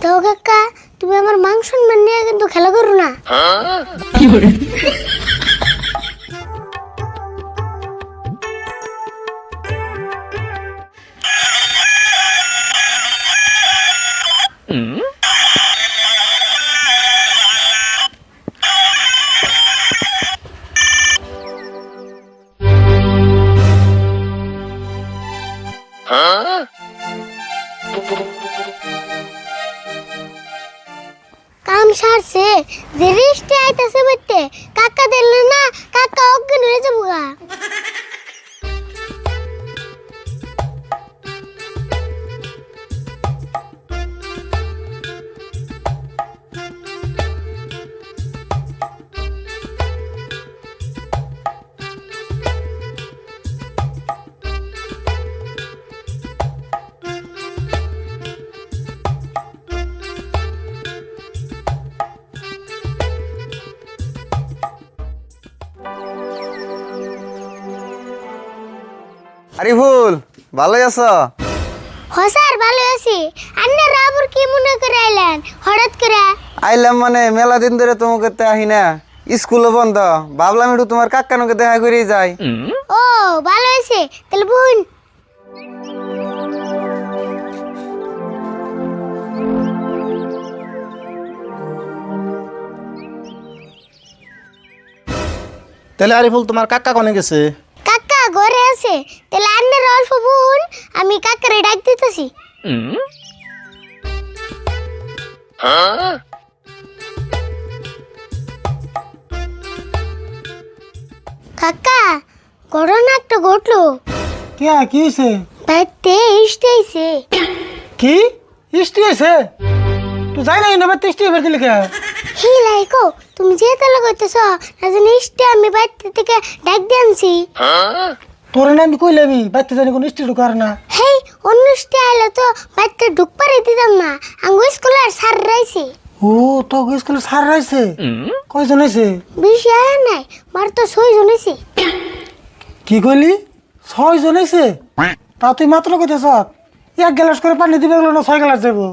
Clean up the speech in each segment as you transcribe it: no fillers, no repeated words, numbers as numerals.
তো কাকা তুমি আমার মান সম্মান নিয়ে কিন্তু খেলা করো না। কি করে কাম সারছে যে রিস্টে আইতাছে বইতে কাকা দিলে না কাকা অজ্ঞান হয়ে যাবো গা। আরিফুল ভালোই আছো? স্যার ভালো আছি। আন্না রাবুর কি মনে করে আইলেন হঠাৎ করে? আইলাম মানে মেলা দিন ধরে তোমাকে তো আহি না, স্কুলও বন্ধ, ভাবলাম একটু তোমার কাকানুকে দেখা করে যাই। ও ভালো আছে তাহলে বোন। তাহলে আরিফুল তোমার কাকা কোনে গেছে? কাকা ঘরে আছে। তাহলে আন্নার অল্প বোন আমি কাকারে ডাক দিতেছি। কাকা ঘটনা একটা ঘটলো। কি হয়েছে? বাইতে ইস্টাইছে। কি ইষ্টি হয়েছে? তুই যাই না ইনোভেট ইষ্টি এবার দিলি কে? হি লাইকো তুমি যে তালা কইতেছ না জানি ইস্টা আমি বাইতে থেকে ডাক দিয়ে আনছি। তোর না আমি কইলামি বাচ্চা জানি কোন ইষ্টি ঢুকার না। হেই অন্য ইস্টা আইলে তো বাইতে ঢুক পারে দিতাম না। আঙ্গু স্কুলের স্যার রাইছি। ও তো স্কুলে সার রাইছে? কয়জন হয়েছে? বেশি আয় নাই মার তো 6 জন হইছে। কি কইলি 6 জন হয়েছে? তা তুই মাত্র কইতেছ 1 গ্লাস করে পানি দিবে না 6 গ্লাস দেবো?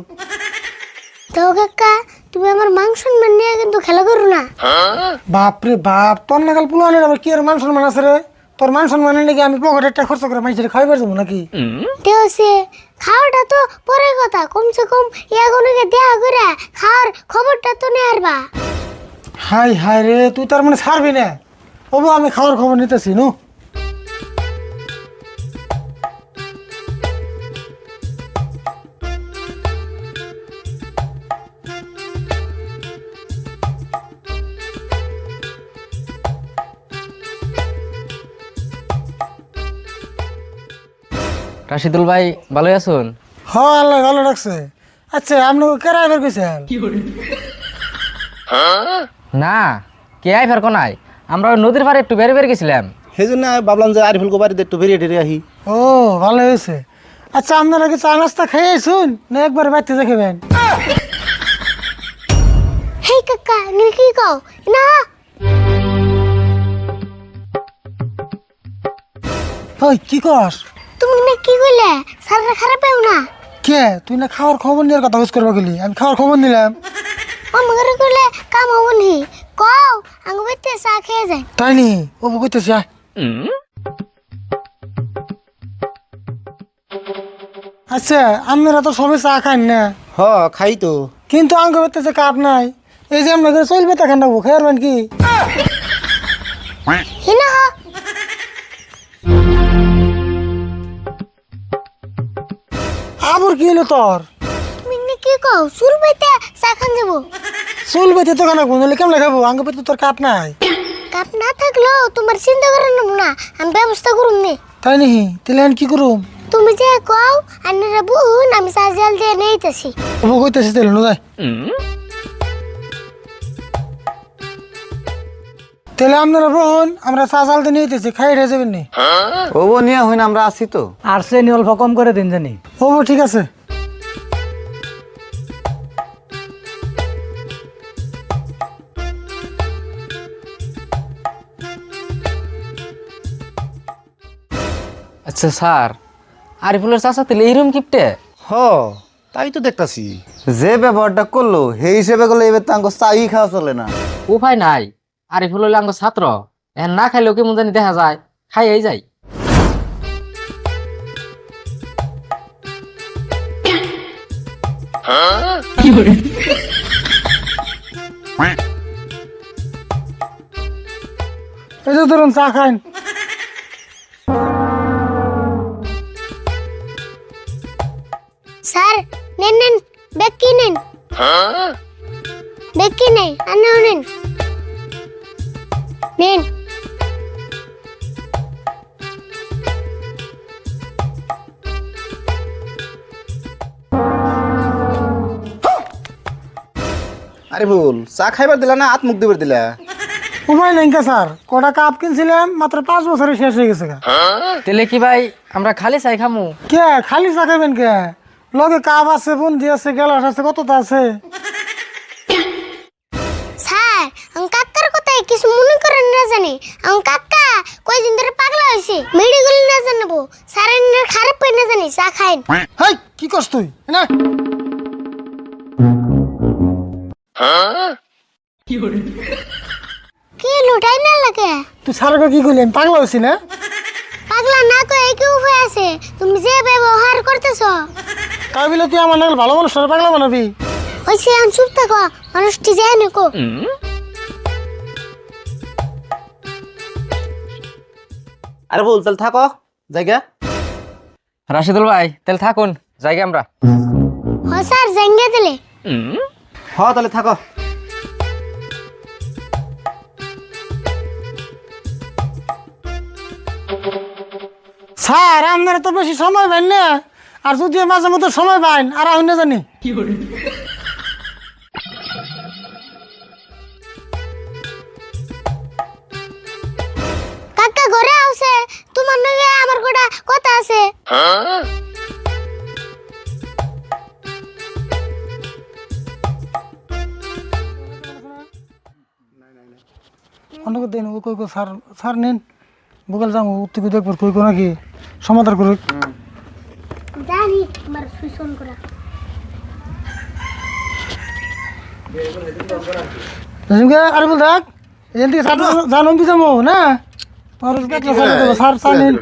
তো কাকা তুমি আমার মান সম্মান নিয়ে কিন্তু খেলা করো না। বাপরে বাপ, তোর নাগাল পুলানের আবার কি আর মান সম্মান আছে রে? তোর মান সম্মানের নাকি আমি পকেটে একটা খরচ করে মানুষের খাইবার যাবো নাকি? দেওছে খাওয়াটা তো পরের কথা, কমসে কম ইয়াগুলোকে দেয়া করে খাওয়ার খবরটা তো নেয়ার বা। হাই হাই রে, তুই তার মানে ছাড়বি না? ওবো আমি খাওয়ার খবর নিতেছি নু। রাশিদুল ভাই ভালোই আছেন? হ আল্লাহ ভালো রাখছে। আচ্ছা আপনাকে কেরা এবার কইছেন? না কে আই ফের কোনায়, আমরা ওই নদীর পাড়ে একটু বের গেছিলাম। সেই জন্য ভাবলাম যে আরিফুলকে বাড়িতে একটু বেরিয়ে টেরিয়ে আহি। ও ভালো হয়েছে। আচ্ছা আপনারা কি চা নাস্তা খেয়ে শুন না একবার বাড়িতে দেখবেন? হেই কাকা নি কি কও না? ওই কি কস? তুমি না কি কইলে স্যাররা খারাপ পাও না? কে তুই না খাওয়ার খবর নেওয়ার কথা হুস করবা গেলি? আমি খাওয়ার খবর নিলাম। আমাকে কইলে কাম হবো নি? কও আঙ্গু বাইতে চা খেয়ে যায়। তাই নি? ও কইতেছি আচ্ছা আপনারা তো সবাই চা খান না? হ খাই তো। কিন্তু আঙ্গ বেতেছে কাপ নাই। এই যে আপনাদের চলবে তা খান খেয়ারবেন কি? হিনা হ আবার কি হলো তোর? তুমি না কি কও চুল বাইতে চা খান যাবো? চুল বেতে তো খানা বলে কেমন খাবো? আঙ্গ বেতে তোর কাপ নাই। কাপ না থাকলেও তোমার চিন্তা করে নেব না, আমি ব্যবস্থা করুম নে। তাই নি? তাহলে কি করুম? তুমি যে কও আন্নারা বোন আমি চা জল দিয়ে নেইতেছি। ও কইতেছি তাহলে না যাই। তাহলে আপনারা বোন আমরা চা চালতে নিয়েছি, খাই রে যাবেন নি? ও নিয়ে হইন আমরা আছি তো। আর সে অল্প কম করে দিন জানি। ও ঠিক আছে। আচ্ছা স্যার, আরিফুলের চাচা তাহলে এইরকম কিপটে? হ তাই তো দেখতাছি। যে ব্যবহারটা করলো সেই হিসেবে করলে এবার তো আঙ্গ চাই খাওয়া চলে না। উপায় নাই, আরিফুল হইলে আঙ্গ ছাত্র, এখন না খাইলেও কেমন জানি দেখা যায়, খাইয়াই যায়। এই যে ধরুন চা খাইন। স্যার নেন নেন, ব্যাগ কি নেন? ব্যাগ কি নেই, আন্নাও নেন। নেন। আরিফুল চা খাইবার দিলা না হাত মুখ দিবার দিলা? উপায় নেই কে স্যার, কটা কাপ কিনছিলাম মাত্র 5 বছরে শেষ হয়ে গেছে গা। তাহলে কি ভাই আমরা খালি চাই খামু? কে খালি চা খাইবেন কে? লগে কাপ আছে, বুন্দি আছে, গ্যালাস আছে, কতটা আছে। স্যার আমি কাকার কথায় কিছু মনে করেন না জানি, আমি কাকা কয়দিন ধরে পাগলা হয়েছে, মেডিকেল না জানাবো স্যারের খারাপ পাই না জানি, চা খাইন। হেই কি করছ তুই না? কি লুটাই না লাগে? তুই স্যারকে কি কইলি আমি পাগলা হইছি না? পাগলা না কয়ে কি উপায় আছে? তুমি যে ব্যবহার করতেছ। তাই বলে তুই আমার নাকি ভালো মানুষ পাগলা বানাবি? হয়েছে আমি চুপ থাকো, মানুষটি যায় না কো। আরিফুল তাহলে থাকো জায়গা। রাশিদুল ভাই তাহলে থাকুন, জায়গা আমরা। হ স্যার জাঙ্গিয়ে দিলে। হ তাহলে থাকো। স্যার আপনারা তো বেশি সময় পাইন না, আর যদি মাঝে মধ্যে সময় পাইন আর আমি না জানি। কাকা ঘরে আছে, তোমার নাকি আমার গোটা কথা আছে। অনেক দিন ও কই কই স্যার স্যার নেন বগল যাম উত্তর দেখবার কই কো নাকি সমাধান করে। জানি তোমার সুইসন করা। জুগে আরে বল দেখ এন্টি স্যার জানুন দি যামু না আর দেখলে স্যার স্যার নেন।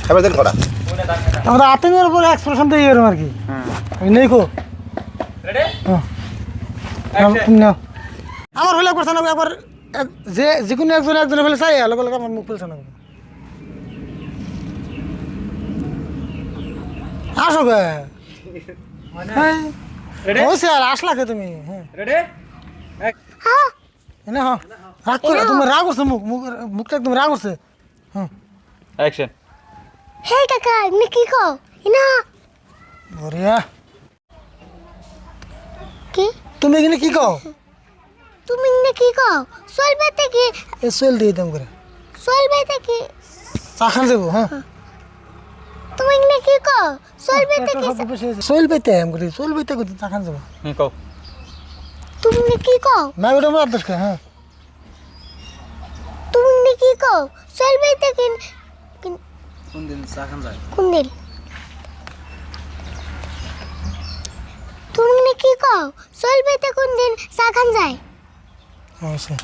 খাইবার দিন করা। আমরা আতঙ্কের উপর এক্সপ্রেশন দিয়ে এরকম আর কি। আমি নেই কো রেডি হ্যাঁ আমার হইলে কথা না একবার যে যেকোনো একজন ফেলে চাই আলাদা আলাদা আমার মুখ ফেলছে না। আসো গে হ্যাঁ ও স্যার আসলা কে তুমি? হ্যাঁ রেডি হ্যাঁ না হ্যাঁ রাগ করে তুমি রাগ করছো মুখটা একদম রাগ করছে। হ্যাঁ অ্যাকশন। হে কাকা এমনি কি কও ইনা? বড়িয়া কি তুমি এখানে কি কও? তুমি এমনি কি কও? চলবে থেকে এ চল দিয়ে দাম করে চলবে থেকে চা খান যাবো। হ্যাঁ তুমি এমনি কি কও? চলবে থেকে চল পাইতে এম করে চল পাইতে করতে চা খান যাবো। কও। তুমি এমনি কি কও? না ওটা আমার আদেশ খায়। হ্যাঁ তুমি এমনি কি কও? চলবে থেকে কোন দিন চা খান যায়? কোন দিন? তুমি এমনি কি কও? চলবে থেকে কোন দিন চা খান যায়? আচ্ছা